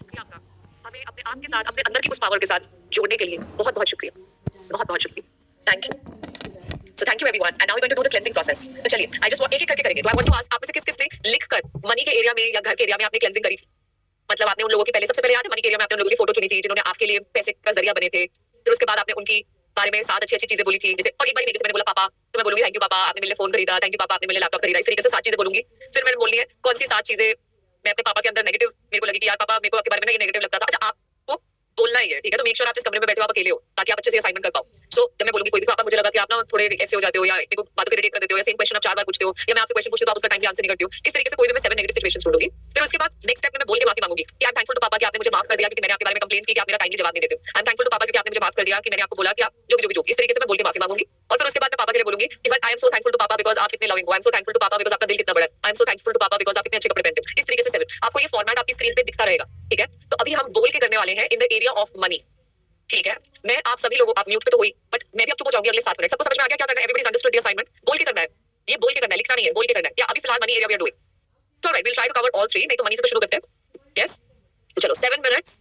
शुक्रिया आपका हमें अपने आप के साथ, अपने अंदर की उस पावर के साथ जोड़ने के लिए बहुत बहुत शुक्रिया, बहुत बहुत शुक्रिया। Thank you. So thank you everyone and now we're going to do the cleansing process. तो चलिए I just want एक एक करके करेंगे। तो I want to ask आप में से किस किस ने लिख कर मनी के एरिया में या घर के एरिया में आपने क्लेंजिंग करी थी? मतलब आपने उन लोगों की पहले सबसे पहले याद है मनी के एरिया में आपने उन लोगों की फोटो चुनी थी जिन्होंने आपके लिए पैसे का जरिया बने थे। फिर उसके बाद आपने उनकी बारे में 7 अच्छी अच्छी चीजें बोली थी। जैसे और एक बार जैसे मैंने बोला पापा, तो मैं बोलूंगी थैंक यू पापा आपने मेरे लिए फोन खरीदा, थैंक यू पापा आपने मेरे लिए लैपटॉप खरीदा। इस तरीके से 7 चीजें बोलूंगी। फिर मैंने बोलनी है कौन सी 7 चीजें मैं अपने पापा के अंदर नेगेटिव मेरे को लगी कि यार पापा मेरे को आपके बारे में ना ये नेगेटिव लगता था। अच्छा आपको बोलना ही है, ठीक है? तो मेक श्योर आप जिस कमरे में बैठे हो आप अकेले हो ताकि आप अच्छे से असाइनमेंट कर पाओ। सो जब मैं बोलूंगी कोई भी पापा मुझे लगा कि आप ना थोड़े ऐसे हो जाते हो या मेरे को बातों पे इरिटेट कर देते हो या सेम क्वेश्चन आप 4 बार पूछते हो या मैं आपसे क्वेश्चन पूछती हूं तो आप उसका टाइमली आंसर नहीं करते हो। इस तरीके से कोई भी मैं 7 नेगेटिव सिचुएशंस ढूंढूंगी। फिर उसके बाद नेक्स्ट स्टेप में मैं बोल के माफी मांगूंगी कि आई एम थैंकफुल टू पापा कि आपने मुझे माफ कर दिया क्योंकि मैंने आपके बारे में कंप्लेंट की कि आप मेरा टाइमली जवाब नहीं देते हो। आई एम थैंकफुल टू पापा क्योंकि आपने मुझे माफ कर दिया कि मैंने आपको बोला कि आप जो इस तरीके से मैं बोल के माफी मांगूंगी। और फिर उसके बाद मैं पापा के लिए बोलूंगी कि but I am so thankful to पापा बिकॉज़ आप कितने लविंग हो। I am so thankful to पापा बिकॉज़ आपका दिल कितना बड़ा है। I am so thankful to पापा बिकॉज़ आप कितने अच्छे कपड़े पहनते हो। इस तरीके से 7 आपको ये फॉर्मेट आपकी स्क्रीन पे दिखता रहेगा, ठीक है? तो अभी हम बोल के करने वाले हैं in the area of money, ठीक है? मैं आप सभी लोगों आप म्यूट पे तो हुई बट मैं भी अब चुप हो जाऊंगी अगले 7 मिनट। सबको समझ में आ गया क्या करना है? Everybody understood the assignment. बोल के करना है, ये बोल के करना है, लिखना नहीं है, बोल के करना है। या अभी फिलहाल money area we are doing. तो right will try to cover all 3। नहीं तो मनी से तो शुरू करते हैं। यस तो चलो 7 मिनट्स।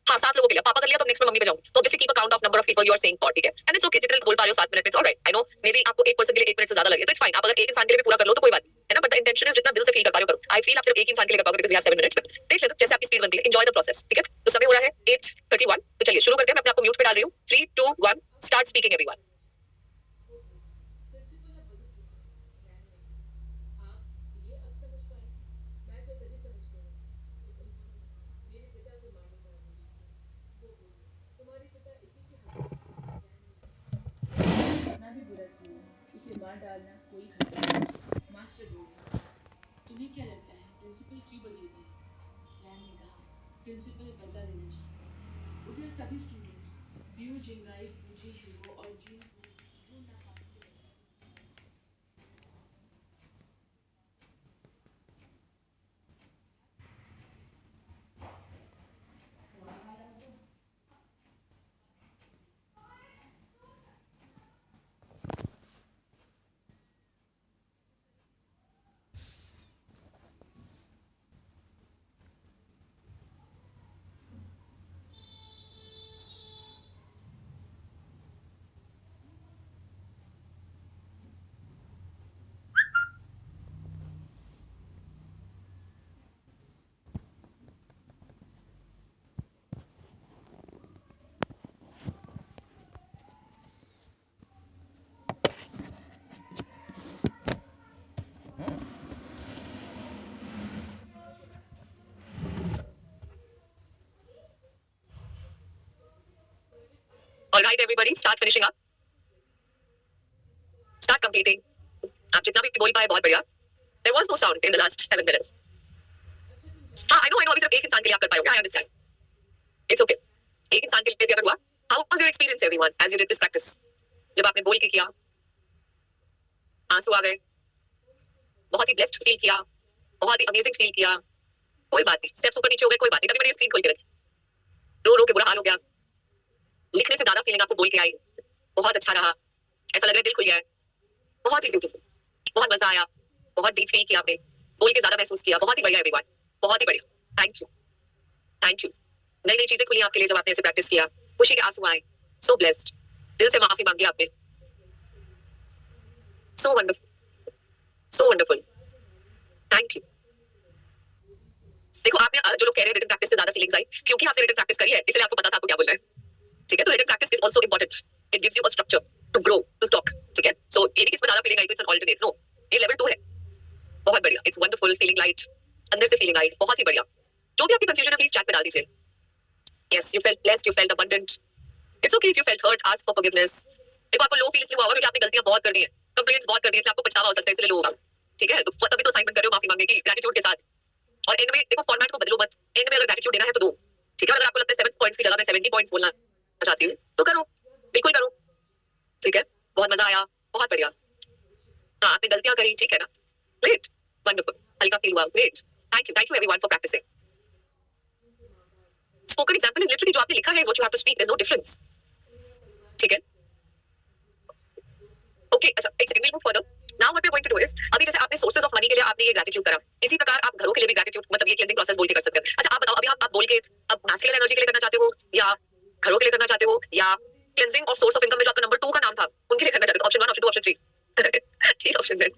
हाँ 7 लोगों के लिए पापा कर लिया तो नेक्स्ट में मम्मी पे जाऊंगी। तो obviously keep a count of number of people you are saying for, ठीक है? एंड इट्स ओके जितने बोल पा रहे हो 7 मिनट में alright. I know may be आपको एक पर्सन के लिए 1 मिनट से ज्यादा लगे तो इट्स फाइन। आप अगर एक इंसान के लिए भी पूरा कर लो तो कोई बात नहीं, है ना? बट द इंटेंशन इज जितना दिल से फील कर पा रहे हो करो। आई फील आप सिर्फ एक इंसान के लिए कर पाओगे बिकॉज़ वी हैव 7 मिनट्स। देख लेना जैसे आपकी स्पीड बनती है। एंजॉय द प्रोसेस, ठीक है? तो समय हो रहा है 8:31। तो चलिए शुरू करते हैं। मैं अपने आप को म्यूट पे डाल रही हूँ। 3 2 1 स्टार्ट स्पीकिंग एवरीवन। कितना भी बुरा किया उसे मार डालना कोई खतरा नहीं। मास्टर बोला, तुम्हें क्या लगता है प्रिंसिपल क्यों बदल गए? रैन ने कहा, प्रिंसिपल बदला लेना चाहिए। उधर सभी स्टूडेंट्स ब्यू जिंगाई फूजी ह्यूगो और जून को ढूंढना पाते थे। Alright everybody start finishing up, start completing. आप जितना भी बोल पाए बहुत बढ़िया। There was no sound in the last 7 minutes. हाँ आई नो अभी सिर्फ एक इंसान के लिए आप कर पाए होगे। I understand, it's okay. एक इंसान के लिए भी अगर हुआ। How was your experience everyone as you did this practice? जब आपने बोल के किया, आंसू आ गए, बहुत ही ब्लेस्ड फील किया, बहुत ही अमेजिंग फील किया, कोई बात नहीं, स्टेप्स ऊपर नीचे हो गए कोई बात नहीं। कभी मैंने स्क्रीन खोल के रखी, रो रो के बुरा हाल हो गया, लिखने से ज्यादा फीलिंग आपको बोल के आई, बहुत अच्छा रहा, ऐसा लग रहा है दिल खुल गया है, बहुत ही ब्यूटीफुल, बहुत मजा आया, बहुत डीप फील किया आपने, बोल के ज्यादा महसूस किया, बहुत ही बढ़िया एवरीवन, बहुत ही बढ़िया, थैंक यू, थैंक यू। नई नई चीजें खुली आपके लिए जब आपने ऐसे प्रैक्टिस किया, खुशी के आंसू आए, सो ब्लेस्ड, दिल से माफी मांगी आपने, so wonderful, so wonderful, thank you. देखो आपने जो लोग कह रहे हैं रिटन प्रैक्टिस से ज्यादा फीलिंग्स आई क्योंकि आपने रिटन प्रैक्टिस करी है इसलिए आपको पता था आपको क्या बोलना है, ठीक है? तो written practice is also important, it gives you a structure to grow to talk, ठीक है? सो ये नहीं कि इसमें ज्यादा फीलिंग आई तो इट्स एन ऑल्टरनेट, नो, ये लेवल 2 है, बहुत बढ़िया, इट्स वंडरफुल, फीलिंग लाइट, अंदर से फीलिंग आई, बहुत ही बढ़िया। जो भी आपकी कंफ्यूजन है प्लीज चैट पे डाल दीजिए। Yes you felt blessed, you felt abundant, it's okay if you felt hurt, ask for forgiveness. देखो आपको लो फील इसलिए हुआ होगा क्योंकि आपने गलतियां बहुत कर दी हैं, कंप्लेंट्स बहुत कर दी हैं, इसलिए आपको पछतावा हो सकता है, इसलिए लो होगा, ठीक है? तो तभी तो असाइनमेंट कर रहे हो माफी मांगने की ग्रेटिट्यूड के साथ। और एंड में देखो फॉर्मेट को बदलो मत, एंड में अगर ग्रेटिट्यूड देना है तो दो, ठीक है? अगर आपको लगता है 7 पॉइंट्स की जगह मैं 70 पॉइंट्स बोलना चाहती हूँ तो करो, बिल्कुल करो, ठीक है? बहुत मजा आया, बहुत बढ़िया, हाँ आपने गलतियां करी, ठीक है ना? ग्रेट, वंडरफुल, हल्का फील हुआ, great, thank you everyone for practising. Spoken example is literally जो आपने लिखा है is what you have to speak, there is no difference, ठीक है? ओके अच्छा एक second will move further. Now what we are going to do is, अभी जैसे आपने सोर्सेज ऑफ मनी के लिए आपने ये ग्रेटिट्यूड करा, इसी प्रकार आप घरों के लिए भी ग्रेटिट्यूड मतलब ये क्लेंजिंग प्रोसेस बोल के कर सकते हैं। अच्छा आप बताओ, अभी आप बोल के अब मैस्कुलिन एनर्जी के लिए करना चाहते हो या घरों के लिए करना चाहते हो या cleansing of source of income में जो आपका नंबर 2 का नाम था उनके लिए करना चाहते हो? ऑप्शन 1, ऑप्शन 2, ऑप्शन 3 तीन ऑप्शंस हैं।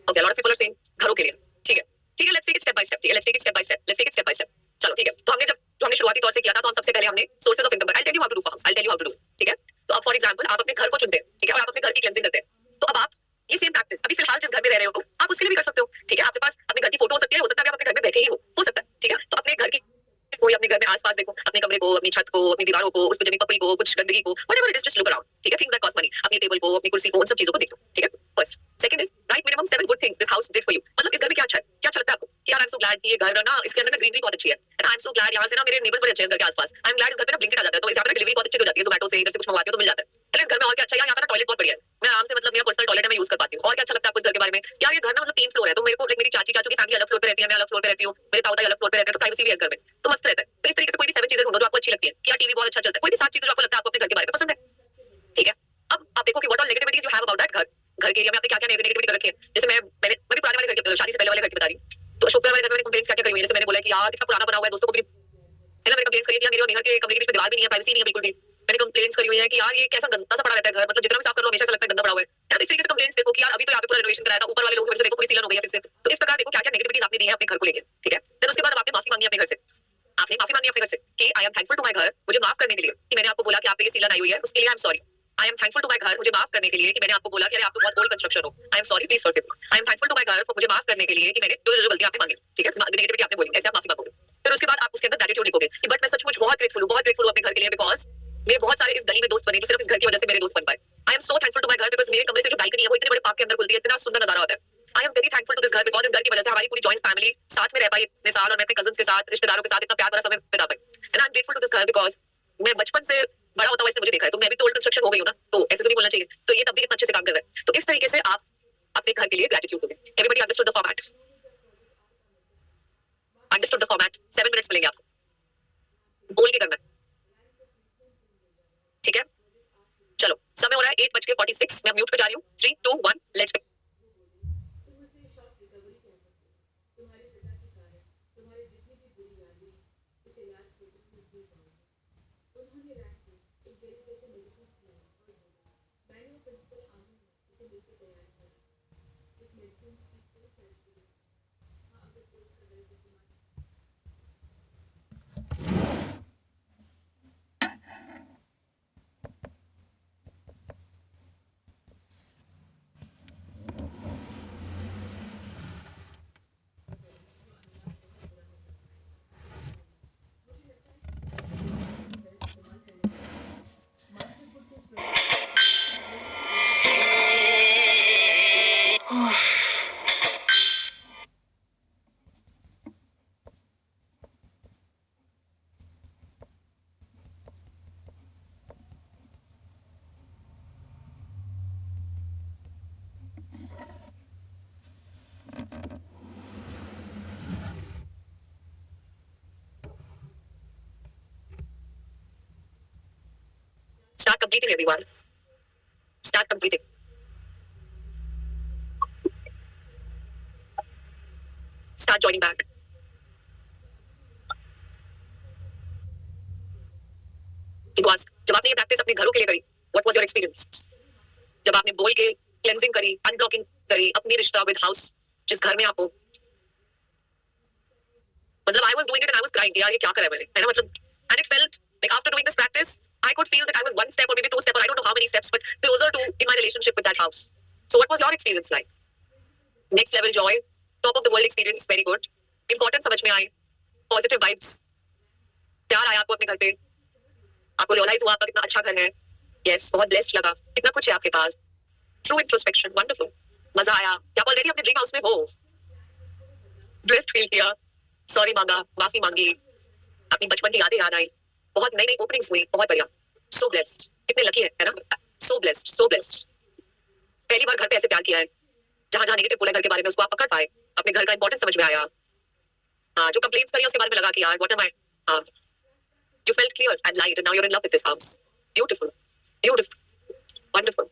Okay, lot of people are saying घरों के लिए। ठीक है, ठीक है, let's take it step by step. ठीक है, let's take it step by step, let's take it step by step. चलो ठीक है, तो हमने जब जो हमने शुरुआती तौर से किया था तो हम सबसे पहले हमने sources of income, I tell you how to do for house, I tell you how to do. ठीक है, तो अब फॉर एग्जांपल आप अपने घर को चुनते हैं, ठीक है, और आप अपने घर की क्लेंजिंग करते हैं। तो अब आप ये सेम प्रैक्टिस अभी फिलहाल जिस घर में रह रहे हो आप उसके लिए भी कर सकते हो। ठीक है, आपके पास अपने घर की फोटो हो सकता है आप अपने घर में बैठे ही हो सकता है। ठीक है, तो अपने घर की कोई अपने घर में आसपास देखो, अपने कमरे को, अपनी छत को, अपनी दीवारों को, उस पर जमी पपड़ी को, कुछ गंदगी को, whatever it is, just look around. ठीक है, थिंग्स दैट कॉस्ट मनी, अपनी टेबल को, अपनी कुर्सी को, उन सब चीजों को देखो। ठीक है, first. Second is right minimum 7 good things this house did for you. मतलब इस घर में क्या अच्छा है, क्या अच्छा लगता है आपको कि यार आई एम सो ग्लैड कि ये घर ना, इसके अंदर में ग्रीनरी बहुत अच्छी है and I am so glad, यहाँ से ना मेरे नेबर्स बड़े अच्छे हैं इस घर के आसपास। आई एम ग्लैड इस घर पे ना ब्लिंकिट आ जाता है, तो इस यहाँ पे डिलीवरी बहुत अच्छी हो जाती है, ज़ोमैटो से इधर से कुछ मंगवाती हो तो मिल जाता है। पहले इस घर में और क्या अच्छा है, यहाँ का ना टॉयलेट बहुत बढ़िया है, मैं आराम से मतलब मेरा पर्सनल टॉयलेट है, मैं यूज कर पाती हूँ। और क्या अच्छा लगता है आपको इस घर के बारे में? यार ये घर ना मतलब 3 फ्लोर है, तो मेरे को लाइक मेरी चाची चाचू की फैमिली अलग फ्लोर पे रहती है, मैं अलग फ्लोर पे रहती हूँ, मेरे ताऊ ताई अलग फ्लोर पे रहते हैं, तो प्राइवेसी भी है इस घर में, तो मस्त रहता है। तो इस तरीके से कोई भी 7 चीजें ढूंढो जो आपको अच्छी लगती है कि यार टीवी बहुत अच्छा चलता है, कोई भी 7 चीजें जो आपको लगता है आपको अपने घर के बारे में पसंद है। ठीक है, अब आप देखो कि what all negativities you have about that घर। घर के एरिया में आपने क्या क्या नेगेटिविटी कर रखी है। जैसे मैं भी पुराने वाले घर की, शादी से पहले वाले घर की बता रही हूँ। तो अशोक वाले घर में कंप्लेंट्स क्या क्या करी हुई है। जैसे मैंने बोला कि यार कितना पुराना बना हुआ है, दोस्तों को भी पहले मैंने कंप्लेंट्स करी कि मेरे और निहर के कमरे के बीच में दीवार भी नहीं है, प्राइवेसी नहीं है बिल्कुल भी। मैंने कंप्लेंट्स करी हुई है कि यार ये कैसा गंदा सा पड़ा रहता है घर, मतलब जितना भी साफ कर लो हमेशा से लगता है गंदा पड़ा हुआ है। यार इस तरीके से कंप्लेंट्स देखो कि यार अभी तो यहाँ पे पूरा रेनोवेशन कराया था, ऊपर वाले लोगों की वजह से देखो पूरी सीलन हो गई है फिर से। तो इस प्रकार देखो क्या क्या नेगेटिविटीज आपने दी है अपने घर को लेकर। ठीक है, फिर उसके बाद अब आपने माफी मांगी अपने घर से, आपने माफी मांगी अपने घर से कि I am thankful to my घर, मुझे माफ करने के लिए कि मैंने आपको बोला कि आप पे ये सीलन आई हुई है, उसके लिए I am sorry. I am thankful to my घर, मुझे माफ करने के लिए कि मैंने आपको बोला कि अरे आप तो बहुत ओल्ड कंस्ट्रक्शन हो, I am sorry, please forgive me. I am thankful to my घर, मुझे माफ करने के लिए कि मैंने जो गलती आपने मांगी। ठीक है, नेगेटिविटी आपने बोली, ऐसे आप माफी मांगोगे। फिर उसके बाद आप उसके अंदर ग्रेटिट्यूड लिखोगे कि बट मैं सचमुच बहुत ग्रेटफुल हूँ, बहुत ग्रेटफुल हूँ अपने घर के लिए, बिकॉज मेरे बहुत सारे इस गली में दोस्त बने जो सिर्फ इस घर की वजह से मेरे दोस्त बन पाए। I am so thankful to my घर बिकॉज मेरे कमरे से जो बालकनी है वो इतने बड़े पार्क के अंदर खुलती है, इतना सुंदर नजारा होता है। I am very thankful to this घर बिकॉज इस घर की वजह से हमारी पूरी जॉइंट फैमिली साथ में रह पाई इतने साल, और मैं अपने कजिन्स के साथ, रिश्तेदारों के साथ इतना प्यार भरा समय बिता पाई। And I am grateful to this घर बिकॉज मैं बचपन से बड़ा होता हुआ इसने मुझे देखा है, तो मैं भी तो ओल्ड कंस्ट्रक्शन हो गई हूँ ना, तो ऐसे तो नहीं बोलना चाहिए, तो ये तब भी इतना अच्छे से काम कर रहा है। तो इस तरीके से आप अपने घर के लिए ग्रेटिट्यूड दोगे। Everybody understood the format? Understood the format? 7 minutes मिलेंगे आपको, बोल के करना है। ठीक है, चलो समय हो रहा है 8:46, मैं म्यूट पे जा रही हूँ। 3, 2, 1 लेट्स। तुम उसे शॉर्ट रिकवरी कह सकते हो। तुम्हारे पिता के कारण तुम्हारी जितनी भी बुरी यादें इस इलाज से तुम भूल पाओगे। उन्होंने रैक को एक जेली जैसे मेडिसिन दिया और बोला मैंने और प्रिंसिपल आनंद ने इसे मिलकर तैयार किया। इस मेडिसिन की कोई साइड इफेक्ट्स हाँ अगर कोई इसका गलत इस्तेमाल करने का मास्टर बुक के Start completing, everyone. Start completing. Start joining back. To ask, जब आपने ये प्रैक्टिस अपने घरों के लिए करी, what was your experience? जब आपने बोल के क्लेंजिंग करी, अनब्लॉकिंग करी, अपनी रिश्ता विद हाउस, जिस घर में आप हो, मतलब I was doing it and I was crying यार ये क्या करा है मैंने, है ना, मतलब and it felt like after doing this practice I could feel that I was 1 step or maybe 2 step or I don't know how many steps but closer to in my relationship with that house. So what was your experience like? Next level joy, top of the world experience, very good. Important समझ में आई, positive vibes, प्यार आया आपको अपने घर पे, आपको realise हुआ आपका कितना अच्छा घर है, यस बहुत ब्लेस्ड लगा, कितना कुछ है आपके पास, ट्रू इंट्रोस्पेक्शन, वंडरफुल, मजा आया कि आप ऑलरेडी अपने ड्रीम हाउस में हो, ब्लेस्ड फील किया, सॉरी मांगा, माफी मांगी, अपनी बचपन की यादें याद आई, बहुत नई नई ओपनिंग्स हुई, बहुत बढ़िया, सो ब्लेस्ड, कितने लकी है ना, सो ब्लेस्ड, सो ब्लेस्ड। पहली बार घर पे ऐसे प्यार किया है, जहां जहां नेगेटिव बोला घर के बारे में उसको आप पकड़ पाए, अपने घर का इंपॉर्टेंस समझ में आया, हाँ जो कंप्लेंट्स करी उसके बारे में लगा कि यार व्हाट एम आई, हाँ you felt clear and light and now you're in love with this house, beautiful, beautiful, wonderful.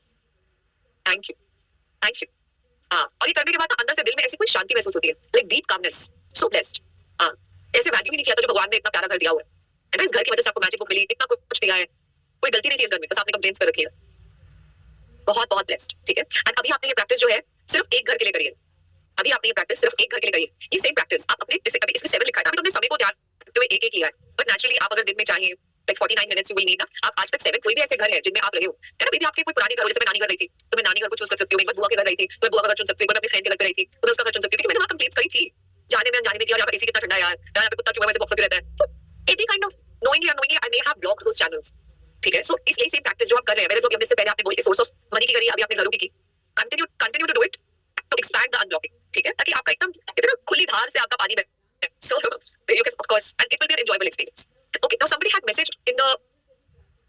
Thank you, thank you. हाँ, और ये करने के बाद ना अंदर से दिल में ऐसी कोई शांति महसूस होती है, like deep calmness, so blessed. हाँ, ऐसे वैल्यू ही नहीं किया था जो भगवान ने इतना प्यारा घर दिया हुआ है ना। इस घर की वजह से आपको मैजिक बुक मिली, इतना कुछ दिया है, कोई गलती नहीं थी इस घर में, बस आपने कंप्लेंट्स कर रखी है। बहुत बहुत ब्लेस्ड, ठीक है। एंड अभी आपने ये प्रैक्टिस जो है सिर्फ एक घर के लिए करी है। अभी आपने ये प्रैक्टिस सिर्फ एक घर के लिए करी है। ये सेम प्रैक्टिस आप अपने जैसे अभी इसमें 7 लिखा है ना, अभी तुमने समय को ध्यान रखते हुए एक लिया है, बट नेचुरली आप अगर दिन में चाहे like 49 minutes you will need ना, आप आज तक 7 कोई भी ऐसे घर है जिनमें आप रहे हो है ना, मे आपके कोई पुरानी घर हो, जैसे मैं नानी घर रही थी तो मैं नानी घर को चूज कर सकती हूँ, एक बार बुआ के घर रही थी तो मैं बुआ का घर चुन सकती हूँ, एक बार अपनी फ्रेंड के घर पे रही थी तो मैं उसका घर चुन सकती हूँ, क्योंकि मैंने वहां कंप्लेंट्स करी थी जाने में अनजाने में कि यार यहाँ पे एसी कितना ठंडा है यार, यहाँ पे कुत्ता क्यों है वैसे भौंकता क्यों रहता है, तो every kind of knowingly unknowingly I may have blocked those channels, ठीक है। सो इसलिए सेम प्रैक्टिस जो आप कर रहे हैं, वैसे जो अभी इससे पहले आपने बोली सोर्स ऑफ मनी की करी, अभी आपने घरों की continue to do it to expand the unblocking, ठीक है, ताकि आपका एकदम इतना खुली धार से आपका पानी बहे, so you can of course and it will be an enjoyable experience. Okay, now somebody had messaged in the,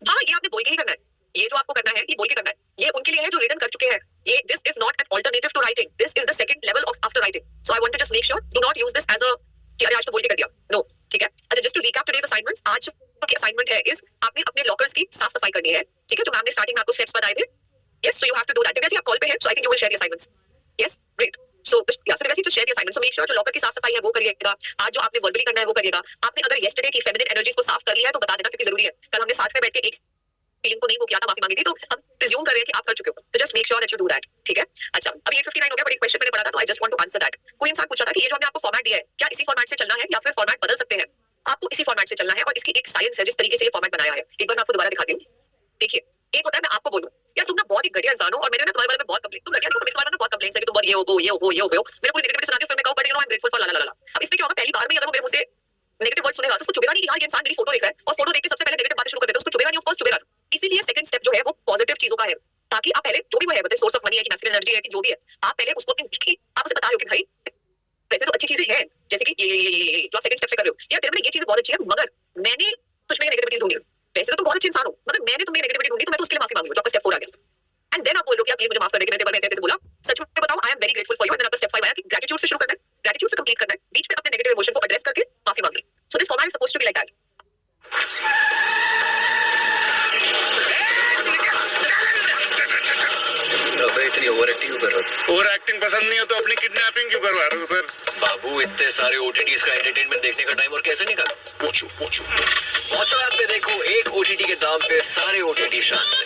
हाँ ये आपने बोल के ही करना है, ये जो आपको करना है ये बोल के करना है, ये उनके लिए है जो रिटर्न कर चुके हैं, ये this is not an alternative to writing, this is the second level of after writing, so I want to just make sure do not use this as a कि अरे आज तो बोल के कर दिया, नो, ठीक है। अच्छा, just to recap today's assignments, आज की असाइनमेंट है इज आपने अपने लॉकर्स की साफ सफाई करनी है, ठीक है, जो मैम ने स्टार्टिंग में आपको स्टेप्स बताए थे, yes, so you have to do that. Divya ji आप कॉल पे हैं, so I think you will share the assignments, yes, great. So Divya ji just share the assignment, so make sure जो लॉकर की साफ सफाई है वो करिएगा, आज जो आपने वर्बली करना है वो करिएगा, आपने अगर येस्टरडे की फेमिनिन एनर्जीज को साफ कर लिया है तो बता देना क्योंकि जरूरी है, कल हमने साथ में बैठ के एक फीलिंग को नहीं वो किया था, माफी मांगी थी, तो हम प्रिज्यूम कर रहे हैं कि आप कर चुके हो, तो just make sure that you do that, ठीक है। अच्छा, अभी 8:59 हो गया, बट एक क्वेश्चन मैंने पढ़ा था तो I just want to answer that. कोई इंसान पूछ रहा था कि ये जो हमने आपको फॉर्मेट दिया है क्या इसी फॉर्मेट से चलना है या फिर फॉर्मेट बदल सकते हैं, आपको इसी फॉर्मेट से चलना है, और इसकी एक साइंस है जिस तरीके से ये फॉर्मेट बनाया है, एक बार मैं आपको दोबारा दिखाती हूँ। देखिए, एक होता है मैं आपको बोलूं यार तुम ना बहुत ही घटिया इंसान हो, और मैंने ना तुम्हारे बारे में बहुत कंप्लेंट, तुम घटिया नहीं हो, मेरे तुम्हारे बारे में बहुत कंप्लेंट्स है कि तुम बहुत ये हो वो ये हो वो ये हो, मेरे को नेगेटिविटी सुनाती हो, फिर मैं कहूं but you know I am grateful for ला ला ला ला। अब इसमें क्या होगा, पहली बार में अगर वो मेरे मुंह से नेगेटिव वर्ड सुनेगा तो उसको चुभेगा नहीं कि यार ये इंसान मेरी फोटो देख रहा है, और फोटो देख के सबसे पहले नेगेटिव बातें शुरू कर देता है, उसको चुभेगा नहीं, ऑफ कोर्स चुभेगा। इसीलिए सेकंड स्टेप जो है वो पॉजिटिव चीजों का है, ताकि आप पहले जो भी वो है, बताइए सोर्स ऑफ मनी है कि मैस्कुलिन एनर्जी है कि जो भी है, आप पहले उसको आप उसे बता रहे हो कि भाई वैसे तो अच्छी चीजें हैं, जैसे कि ये जो आप सेकंड स्टेप से कर रहे हो, यार तेरे में ये चीजें बहुत अच्छी है, मगर मैंने तुझ में नेगेटिविटीज ढूंढी, वैसे तो तुम बहुत अच्छे इंसान हो, मगर मैंने तुम्हें नेगेटिविटी ढूंढी तो मैं तो उसके लिए माफी मांगी, जो आपका स्टेप 4 आ गया। एंड देन आप बोल लो कि आप प्लीज मुझे माफ कर दें कि मैंने तेरे बारे में ऐसे बोला, सच में बताओ I am very grateful for you, and then आपका स्टेप 5 आया कि ग्रेटिट्यूड से शुरू करना है, ग्रेटिट्यूड से कंप्लीट करना है, बीच में अपने नेगेटिव इमोशन को एड्रेस करके माफी मांगनी। So this format is supposed to be like that. अबे इतनी ओवर एक्टिंग क्यों कर रहे हो? ओवर एक्टिंग पसंद नहीं हो तो अपनी किडनैपिंग क्यों करवा रहे हो सर? बाबू इतने सारे ओटीटीज का एंटरटेनमेंट देखने का टाइम और कैसे निकाला? पहुंचो ऐप पे देखो एक ओटीटी के दाम पे सारे ओटीटी शान से।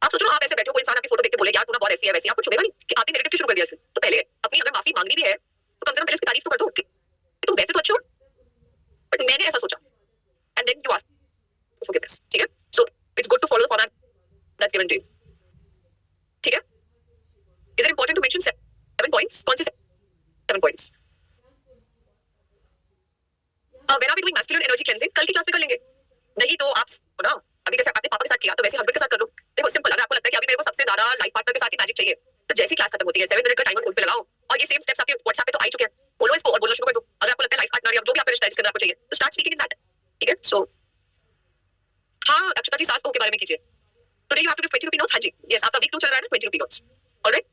आप सोचो आप ऐसे बैठे हो, कोई इंसान आपकी फोटो देख के बोले यार तू ना बहुत ऐसी है वैसी, आपको चुभेगा नहीं कि आपने नेगेटिव शुरू कर दिया इसमें, तो पहले अपनी अगर माफी मांगनी भी है तो कम से कम पहले उसकी तारीफ तो कर दो कि तुम वैसे तो अच्छे हो बट मैंने ऐसा सोचा, and then you ask for forgiveness, ठीक है। So it's good to follow the format that's given to you, ठीक है। Is it important to mention 7 points? कौन से 7 points? When are we doing masculine energy cleansing, कल की class में कर लेंगे, नहीं तो आप ना अभी जैसे आपने पापा के साथ किया तो वैसे हस्बैंड के साथ कर लो। देखो सिंपल, अगर आपको लगता है कि अभी मेरे को सबसे ज्यादा लाइफ पार्टनर के साथ ही मैजिक चाहिए, तो जैसी क्लास खत्म होती है 7 मिनट का टाइमर पे लगाओ, और ये सेम स्टेप्स आपके व्हाट्सएप पे तो आ ही चुके हैं, बोलो इसको और बोलना शुरू कर दो। अगर आपको लगता है लाइफ पार्टनर या जो भी आपका रिश्ता है जिसके अंदर आपको चाहिए, तो स्टार्ट स्पीकिंग इन दैट, ठीक है। सो हाँ अक्षता जी, सास बहू के बारे में कीजिए। Today you have to give 20 रुपए नोट्स। हाँ जी, यस, आपका वीक 2 चल रहा है ना, 20 रुपए नोट्स, ऑलराइट।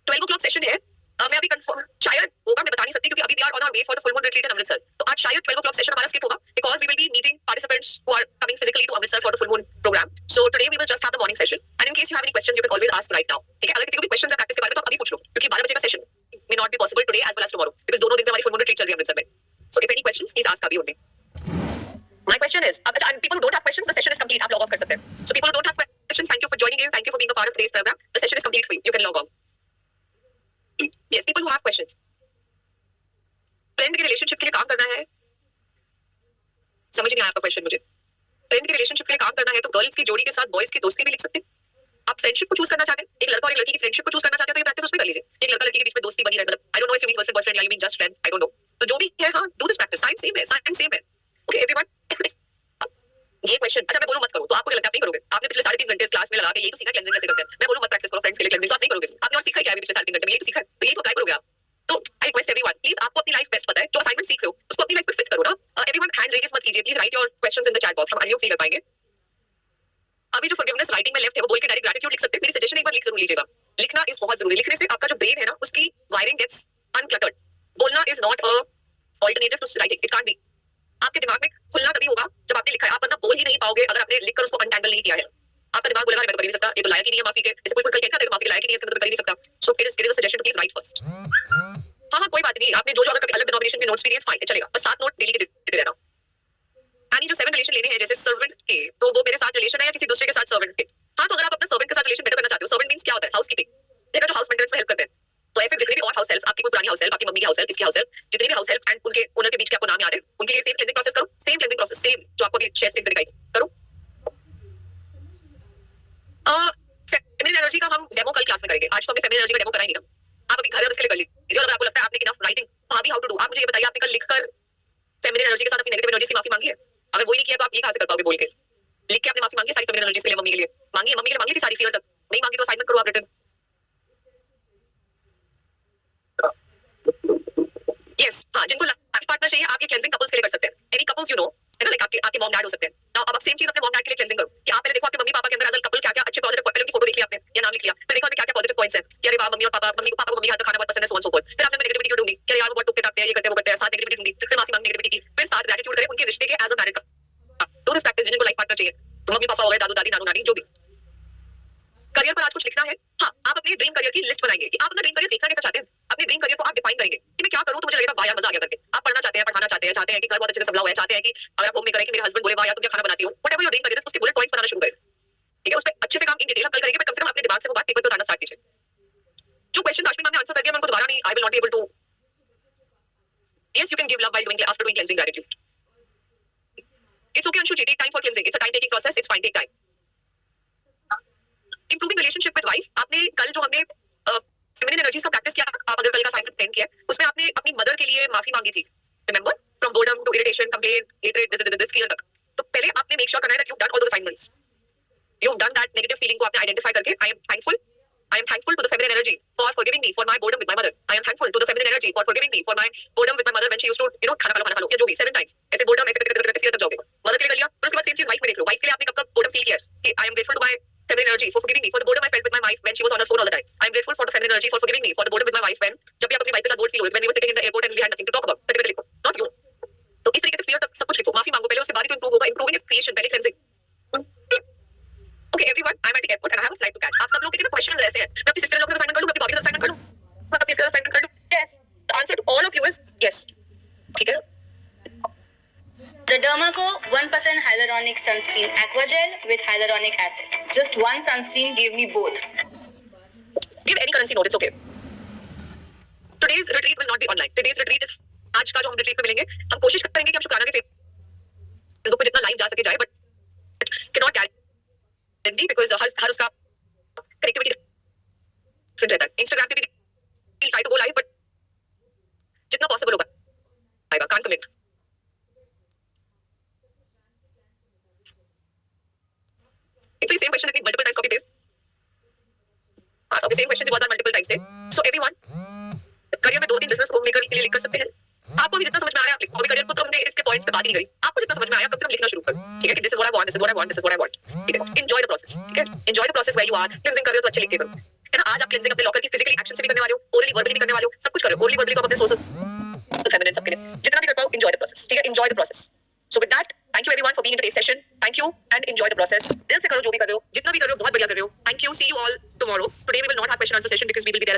12 o'clock सेशन है, मैं अभी कंफर्म शायद होगा, मैं बता नहीं सकती क्योंकि अभी we are on our way for the full moon retreat in Amritsar, तो आज शायद 12 o'clock सेशन हमारा स्किप होगा because we will be meeting participants who are coming physically to Amritsar for the full moon program. So today we will just have the morning session, and in case you have any questions you can always ask right now, ठीक है। अगर किसी को भी questions है practice के बारे में तो आप अभी पूछ लो, क्योंकि 12 बजे का session may not be possible today as well as tomorrow, because दोनों दिन पे हमारी फुल मून रिट्रीट चल रही है अमृतसर में। So if any questions please ask अभी only. My question is, and people who don't have questions, the session is complete. आप log off कर सकते हैं. So people who don't have questions, thank you for joining in. Thank you for being a part of today's program. The session is complete for you. You can log off. Yes, people who have questions. Friend के relationship के लिए काम करना है, समझ नहीं आया आपका क्वेश्चन मुझे। फ्रेंड के रिलेशनशिप के लिए काम करना है तो गर्ल्स की जोड़ी के साथ बॉयज की दोस्ती भी लिख सकते हैं। आप फ्रेंडशिप को चूज करना चाहते हैं, एक लड़का और एक लड़की की फ्रेंडशिप को चूज करना चाहते हैं तो ये प्रैक्टिस उसमें कर लीजिए। एक लड़का लड़की के बीच में दोस्ती बनी रहे, मतलब I don't know if you mean girlfriend boyfriend या you mean just friends, I don't know. तो जो भी है, हाँ, do this practice, science same है, साइंस सेम है। ओके एवरीवन, ये क्वेश्चन, अच्छा मैं बोलूं मत करो तो आपको क्या लगता है आप नहीं करोगे? आपने पिछले 3.5 घंटे क्लास में लगा के यही तो सीखा क्लेंजिंग कैसे करते हैं। मैं बोलूं मत प्रैक्टिस करो फ्रेंड्स के लिए क्लेंजिंग, तो आप नहीं करोगे। आपने और सीखा क्या है पिछले 3.5 घंटे में? यही तो सीखा है, तो यही तो अप्लाई करोगे आप। तो आई रिक्वेस्ट एवरीवन, प्लीज आपको अपनी लाइफ बेस्ट पता है, जो असाइनमेंट सीख रहे हो उसको अपनी लाइफ में फिट करो ना। एवरीवन हैंड रेज मत कीजिए, please right your questions in the chat box, हम अनम्यूट नहीं कर पाएंगे। अभी जो फॉरगिवनेस राइटिंग में लेफ्ट है वो बोल के डायरेक्ट ग्रैटिट्यूड लिख सकते हैं। मेरी सजेशन एक बार लिख जरूर लीजिएगा। लिखना इज बहुत जरूरी। लिखने से आपका जो ब्रेन है ना उसकी वायरिंग गेट्स अनक्लटर्ड। बोलना is not a alternative to writing, it can't be. आपके दिमाग में खुलना तभी होगा जब आपने लिखा है। आप वरना बोल ही नहीं पाओगे अगर आपने लिखकर उसको अनटैंगल नहीं किया है। आपका दिमाग बोलेगा मैं तो कर ही नहीं सकता, ये तो लायक ही नहीं है माफी के, इसे कोई कल कहता है माफी के लायक ही नहीं है, इसके अंदर तो कर ही नहीं सकता। So it is a suggestion to please write first. हाँ कोई बात नहीं, आपने जो अगर कभी अलग डिनोमिनेशन के नोट्स भी दिए फाइन चलेगा, बस 7 नोट डेली के देते रहना। यानी जो 7 रिलेशन लेने हैं जैसे सर्वेंट के, तो वो मेरे साथ रिलेशन है या किसी दूसरे के साथ सर्वेंट के। हाँ तो अगर आप अपना सर्वेंट के साथ रिलेशन बेटर करना चाहते हो, सर्वेंट मींस क्या होता है? हाउसकीपिंग, देखो जो हाउस मेंटेनेंस में हेल्प करते हैं। तो ऐसे जितने भी और हाउस हेल्प्स, आपकी कोई पुरानी हाउस हेल्प, आपकी मम्मी की हाउस हेल्प, इसकी हाउस हेल्प, जितने भी हाउस हेल्प एंड उनके ओनर के बीच के आपको नाम याद है, उनके लिए सेम क्लेंजिंग प्रोसेस करो। सेम क्लेंजिंग प्रोसेस, सेम जो आपको अभी शेयर स्क्रीन पे दिखाई करो। फेमिनिन एनर्जी का हम डेमो कल क्लास में करेंगे। आज तो हमने फेमिनिन एनर्जी का डेमो कराएंगे ना। आप अभी घर उसके लिए कर लीजिए अगर आपको लगता है आपने इनफ राइटिंग भाभी हाउ टू डू। आप मुझे ये बताइए आपने कल लिखकर फेमिनिन एनर्जी के साथ अपनी नेगेटिव एनर्जी की माफी मांगी है? अगर वो ही नहीं किया तो आप ये कहां से कर पाओगे बोल के? लिख के आपने माफी मांगी सारी फेमिनिन एनर्जी के लिए, मम्मी के लिए मांगी है, मम्मी के लिए मांगी थी सारी फियर तक, नहीं मांगी तो असाइनमेंट करो आप रिटर्न। यस हाँ, जिनको लाइफ पार्टनर चाहिए आप ये क्लेंजिंग कपल्स के लिए कर सकते हैं। एनी कपल्स यू नो है ना, लाइक आपके मॉम डैड हो सकते हैं। नाउ अब सेम चीज अपने मॉम डैड के लिए क्लेंजिंग करो कि आप पहले देखो आपके मम्मी पापा के अंदर एज अ कपल क्या क्या अच्छे पॉजिटिव, पहले उनकी फोटो देख लिया आपने या नाम लिख लिया, फिर देखो आपने क्या क्या पॉजिटिव पॉइंट्स हैं कि अरे वाह मम्मी और पापा, मम्मी को पापा को मम्मी हाथ का खाना बहुत पसंद है, सो ऑन सो फोर्थ। फिर आपने नेगेटिविटी क्यों ढूंढी कि यार वो बहुत टुकते टापते हैं, ये करते हैं वो करते हैं, साथ नेगेटिविटी ढूंढी, फिर माफी मांगी नेगेटिविटी की, फिर साथ ग्रेटिट्यूड करें उनके रिश्ते के as a married couple. Do this practice जिनको लाइफ पार्टनर चाहिए, तो मम्मी पापा हो गए, दादू दादी नानू नानी जो भी। करियर पर आज कुछ लिखना है। हाँ आप अपने ड्रीम करियर की लिस्ट बनाएंगे कि आप अपना ड्रीम करियर देखना कैसा चाहते हैं। अपने ड्रीम करियर को आप डिफाइन करेंगे कि मैं क्या करूं तो मुझे लगेगा वाह यार मजा आ गया करके। आप पढ़ना चाहते हैं, पढ़ाना चाहते हैं, चाहते हैं कि घर बहुत अच्छे से संभला हुआ है, चाहते हैं कि अगर आप होम मेकर है कि मेरे हस्बैंड बोले वाह यार तुम क्या खाना बनाती हो, व्हाटएवर योर ड्रीम करियर है उसके बुलेट पॉइंट्स बनाना शुरू करें। ठीक है, उस पे अच्छे से काम इन डिटेल आप कल करेंगे, पर कम से कम अपने दिमाग से वो बात पेपर पे उतारना स्टार्ट कीजिए। जो क्वेश्चन आश्विन मैम ने आंसर कर दिया मैं उनको दोबारा नहीं, I will not be able to. Yes you can give love while doing after doing cleansing gratitude. It's okay Anshu ji, take time for cleansing, it's a time taking process, it's fine, take time. Improving relationship with wife, आपने कल जो हमने feminine energies का practice किया, आप अगर कल का असाइनमेंट 10 किया उसमें आपने अपनी मदर के लिए माफी मांगी थी, remember, from boredom to irritation, complain, hatred, this fear तक। तो पहले आपने मेक श्योर करना है that you have done all those assignments, you have done that negative feeling को आपने आइडेंटिफाई करके I am thankful to the feminine energy for forgiving me for my boredom with my mother. I am thankful to the feminine energy for forgiving me for my boredom with my mother when she used to you know खाना खा लो या जो भी 7 times ऐसे boredom ऐसे करते fear तक जाओगे। मदर के लिए कर लिया, फिर उसके बाद सेम चीज वाइफ में देख लो। वाइफ के लिए आपने कब कब बोर्डम फील किया कि I am grateful to my feminine energy for forgiving me for the boredom I felt with my wife when she was on her phone all the time. I am grateful for the feminine energy for forgiving me for the boredom with my wife when जब भी आप अपनी wife के साथ board feel होए when we were sitting in the airport and we had nothing to talk about, तभी लिखो, not you। तो इस तरीके से fear तक सब कुछ लिखो, माफी मांगो पहले, उसके बाद ही तो improve होगा। Improving is creation, पहले cleansing। Okay everyone, I am at the airport and I have a flight to catch। आप सब लोग के क्वेश्चंस ऐसे हैं, मैं अपनी सिस्टर लोग के साथ असाइनमेंट कर लूं, मैं अपनी भाभी के साथ असाइनमेंट कर लूं, मैं अपनी इसके साथ असाइनमेंट कर लूं। Yes, the answer to all of you is yes। ठीक है, The Dermaco 1% hyaluronic sunscreen aquagel with hyaluronic acid. Just one sunscreen gave me both. give any currency note, it's okay। Today's retreat will not be online। Today's retreat is आज का जो हम retreat पे मिलेंगे, हम कोशिश करेंगे कि हम शुक्राना के फेसबुक पे जितना लाइव जा सके जाए, बट कैनॉट गारंटी बिकॉज़ हर उसका कनेक्टिविटी डिफरेंट रहता है। इंस्टाग्राम पे भी try to go live but जितना पॉसिबल होगा आएगा, कांट कमिट। इतनी सेम क्वेश्चन इतनी मल्टीपल टाइम्स कॉपी पेस्ट, हां तो सेम क्वेश्चन बहुत बार मल्टीपल टाइम्स थे। सो एवरीवन करियर में 2-3 बिजनेस होम मेकर के लिए लिख कर सकते हैं। आपको भी जितना समझ में आ रहा है आप लिखो। अभी करियर को तो हमने इसके पॉइंट्स पे बात ही नहीं करी, आपको जितना समझ में आया कम से कम लिखना शुरू करो। ठीक है कि this is what I want, this is what I want, this is what I want. ठीक है, एंजॉय द प्रोसेस। ठीक है, enjoy the process where you are. Cleansing कर रहे हो तो अच्छे लिख के करो, है ना। आज आप क्लींजिंग अपने लॉकर की फिजिकली एक्शन से भी करने वाले हो, ओरली वर्बली भी करने वाले हो, सब कुछ कर रहे हो। ओरली वर्बली को अपने सोर्स ऑफ फेमिनिन सबके लिए जितना भी कर पाओ, एंजॉय द प्रोसेस। ठीक है, enjoy the process. So with that, thank you everyone for being in today's session. Thank you and enjoy the process. दिल से करो जो भी कर रहे हो, जितना भी कर रहे हो बहुत बढ़िया कर रहे हो। Thank you. See you all tomorrow. Today we will not have question answer session because we will be there at